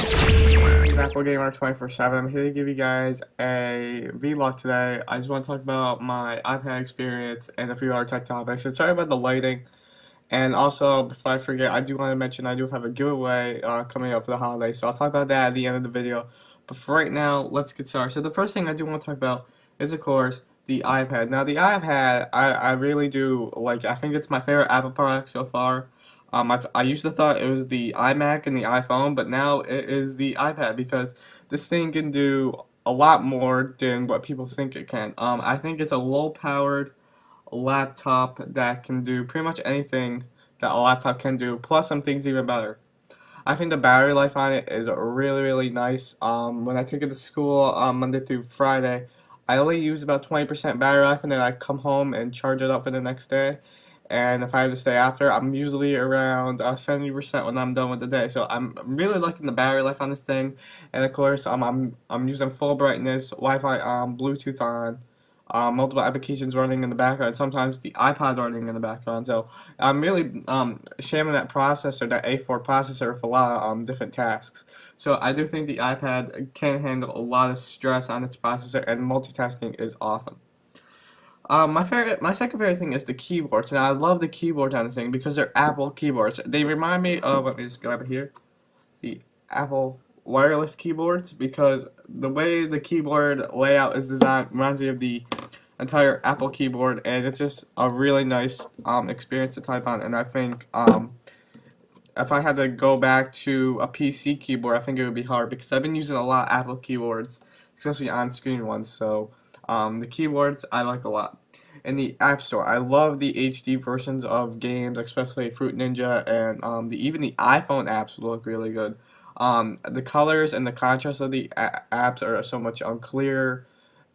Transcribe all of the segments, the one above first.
This is Apple Gamer 24/7. I'm here to give you guys a vlog today. I just want to talk about my iPad experience and a few other tech topics. And sorry about the lighting. And also, before I forget, I do want to mention I do have a giveaway coming up for the holidays. So I'll talk about that at the end of the video. But for right now, let's get started. So the first thing I do want to talk about is, of course, the iPad. Now, the iPad, I really do like. I think it's my favorite Apple product so far. I used to thought it was the iMac and the iPhone, but now it is the iPad because this thing can do a lot more than what people think it can. I think it's a low-powered laptop that can do pretty much anything that a laptop can do, plus some things even better. I think the battery life on it is really, really nice. When I take it to school Monday through Friday, I only use about 20% battery life, and then I come home and charge it up for the next day. And if I have to stay after, I'm usually around 70% when I'm done with the day. So I'm really liking the battery life on this thing. And of course, I'm using full brightness, Wi-Fi on, Bluetooth on, multiple applications running in the background. Sometimes the iPod running in the background. So I'm really sharing that processor, that A4 processor, for a lot of different tasks. So I do think the iPad can handle a lot of stress on its processor, and multitasking is awesome. My second favorite thing is the keyboards, and I love the keyboards on this thing because they're Apple keyboards. They remind me of, let me just grab it here, the Apple wireless keyboards, because the way the keyboard layout is designed reminds me of the entire Apple keyboard, and it's just a really nice experience to type on. And I think if I had to go back to a PC keyboard, I think it would be hard because I've been using a lot of Apple keyboards, especially on-screen ones. So the keyboards I like a lot. In the App Store, I love the HD versions of games, especially Fruit Ninja, and even the iPhone apps look really good. The colors and the contrast of the apps are so much unclear.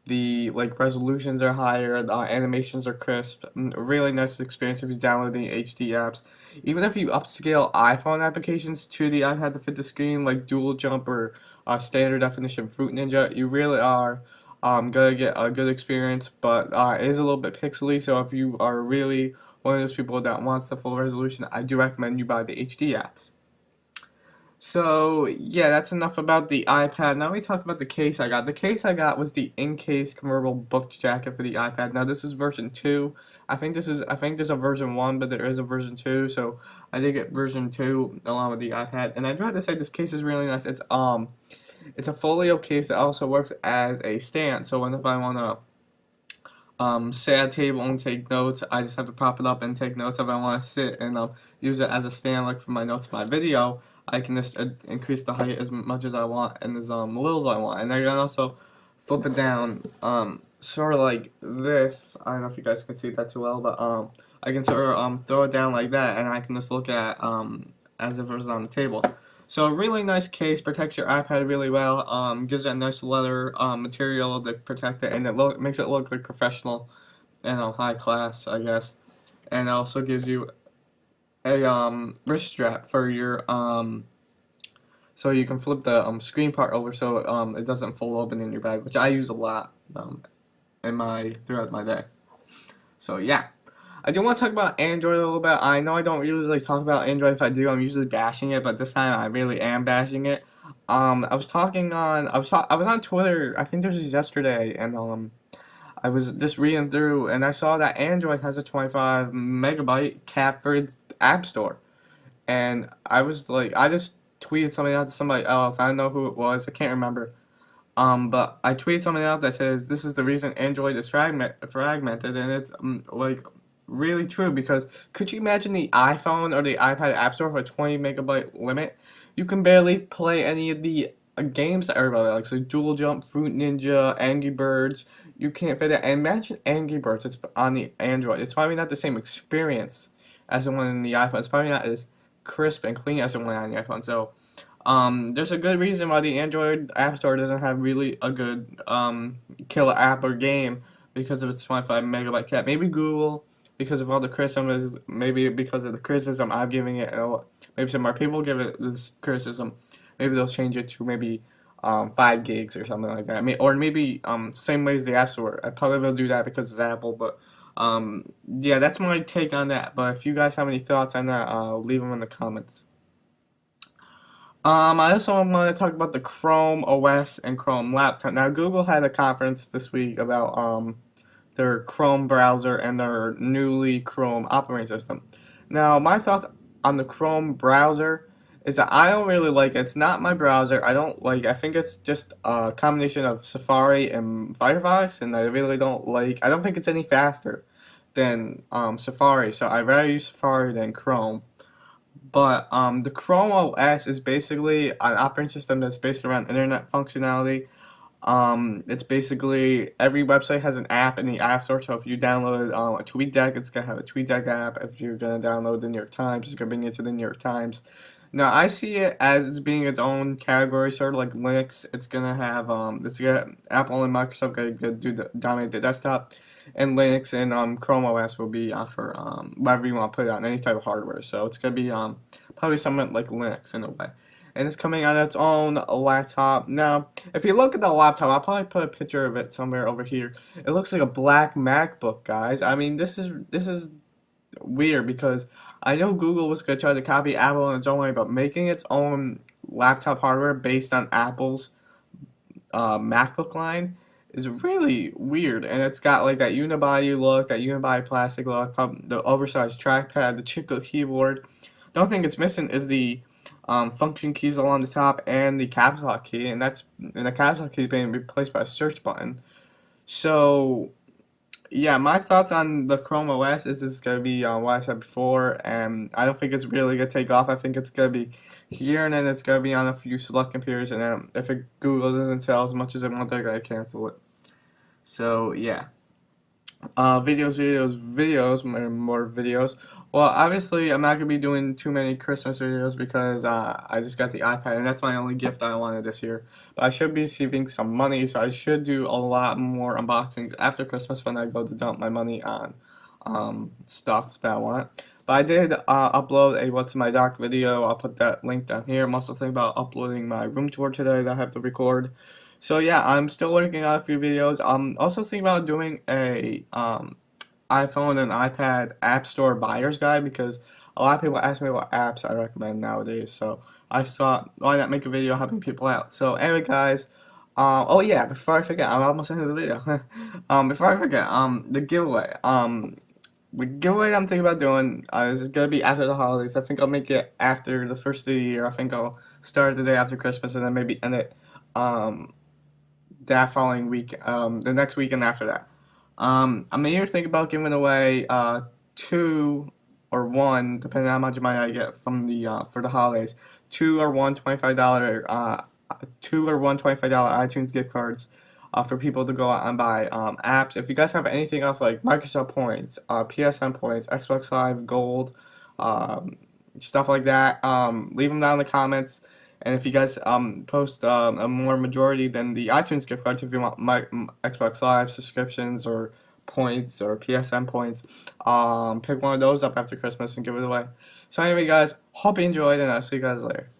The resolutions are higher, the animations are crisp. A really nice experience if you download the HD apps. Even if you upscale iPhone applications to the iPad to fit the screen, like Dual Jump or standard definition Fruit Ninja, you really are gonna get a good experience. But it is a little bit pixely, so if you are really one of those people that wants the full resolution, I do recommend you buy the HD apps. So yeah, that's enough about the iPad. Now we talk about the case I got. The case I got was the in-case convertible book jacket for the iPad. Now this is version 2. I think there's a version 1, but there is a version 2. So I did get version 2 along with the iPad. And I do have to say this case is really nice. It's a folio case that also works as a stand. So when if I want to sit at a table and take notes, I just have to prop it up and take notes. If I want to sit and use it as a stand, like for my notes for my video, I can just increase the height as much as I want and as little as I want. And I can also flip it down, sort of like this. I don't know if you guys can see that too well, but I can sort of throw it down like that, and I can just look at as if it was on the table. So a really nice case, protects your iPad really well, gives it a nice leather material to protect it, and makes it look like professional and high class, I guess. And it also gives you a wrist strap for your so you can flip the screen part over so it doesn't fold open in your bag, which I use a lot throughout my day. So yeah. I do want to talk about Android a little bit. I know I don't usually talk about Android. If I do, I'm usually bashing it, but this time I really am bashing it. I was on Twitter. I think this was yesterday, and I was just reading through, and I saw that Android has a 25 megabyte cap for its App Store, and I was like, I just tweeted something out to somebody else. I don't know who it was. I can't remember. But I tweeted something out that says this is the reason Android is fragmented, and it's like really true because could you imagine the iPhone or the iPad App Store for a 20 megabyte limit? You can barely play any of the games that everybody likes, like Dual Jump, Fruit Ninja, Angry Birds. You can't fit that. And imagine Angry Birds. It's on the Android. It's probably not the same experience as the one in the iPhone. It's probably not as crisp and clean as the one on the iPhone. So there's a good reason why the Android App Store doesn't have really a good killer app or game because of its 25 megabyte cap. Maybe Google, because of all the criticism, maybe because of the criticism I'm giving it, maybe some more people give it this criticism. Maybe they'll change it to maybe 5 gigs or something like that. Or maybe same way as the App Store. I probably will do that because it's Apple, but yeah, that's my take on that. But if you guys have any thoughts on that, leave them in the comments. I also want to talk about the Chrome OS and Chrome laptop. Now, Google had a conference this week about their Chrome browser and their newly Chrome operating system. Now, my thoughts on the Chrome browser is that I don't really like it. It's not my browser. I don't like. I think it's just a combination of Safari and Firefox, and I really don't like. I don't think it's any faster than Safari. So I'd rather use Safari than Chrome. But the Chrome OS is basically an operating system that's based around internet functionality. It's basically every website has an app in the App Store. So if you download a TweetDeck, it's gonna have a TweetDeck app. If you're gonna download the New York Times, it's gonna bring you to the New York Times. Now I see it as being its own category, sort of like Linux. It's gonna have it's gonna Apple and Microsoft gonna dominate the desktop, and Linux and Chrome OS will be for whatever you want to put it on any type of hardware. So it's gonna be probably something like Linux in a way, and it's coming on its own laptop. Now, if you look at the laptop, I'll probably put a picture of it somewhere over here. It looks like a black MacBook, guys. I mean, this is weird because I know Google was gonna try to copy Apple in its own way, but making its own laptop hardware based on Apple's MacBook line is really weird, and it's got like that unibody look, that unibody plastic look, the oversized trackpad, the chiclet keyboard. The only thing it's missing is the function keys along the top and the caps lock key, and the caps lock key is being replaced by a search button. So yeah, my thoughts on the Chrome OS is it's gonna be what I said before, and I don't think it's really gonna take off. I think it's gonna be here, and then it's gonna be on a few select computers, and then if Google doesn't sell as much as they want, they're gonna cancel it. So yeah, videos, more videos. Well, obviously, I'm not gonna be doing too many Christmas videos because I just got the iPad, and that's my only gift I wanted this year. But I should be receiving some money, so I should do a lot more unboxings after Christmas when I go to dump my money on stuff that I want. But I did upload a What's in My Dock video. I'll put that link down here. I'm also thinking about uploading my room tour today that I have to record. So yeah, I'm still working on a few videos. I'm also thinking about doing a iPhone and iPad App Store buyer's guide because a lot of people ask me what apps I recommend nowadays. So I thought, why not make a video helping people out? So anyway, guys. Oh yeah, before I forget, I'm almost into the video. Before I forget, the giveaway. The giveaway I'm thinking about doing is gonna be after the holidays. I think I'll make it after the first of the year. I think I'll start the day after Christmas and then maybe end it um, that following week, the next weekend after that. I'm here thinking about giving away two or one, depending on how much money I get from the for the holidays. Two or one $25 iTunes gift cards for people to go out and buy apps. If you guys have anything else like Microsoft points, PSN points, Xbox Live Gold, um, stuff like that, leave them down in the comments. And if you guys post a more majority than the iTunes gift cards, if you want Xbox Live subscriptions or points or PSN points, pick one of those up after Christmas and give it away. So anyway, guys, hope you enjoyed, and I'll see you guys later.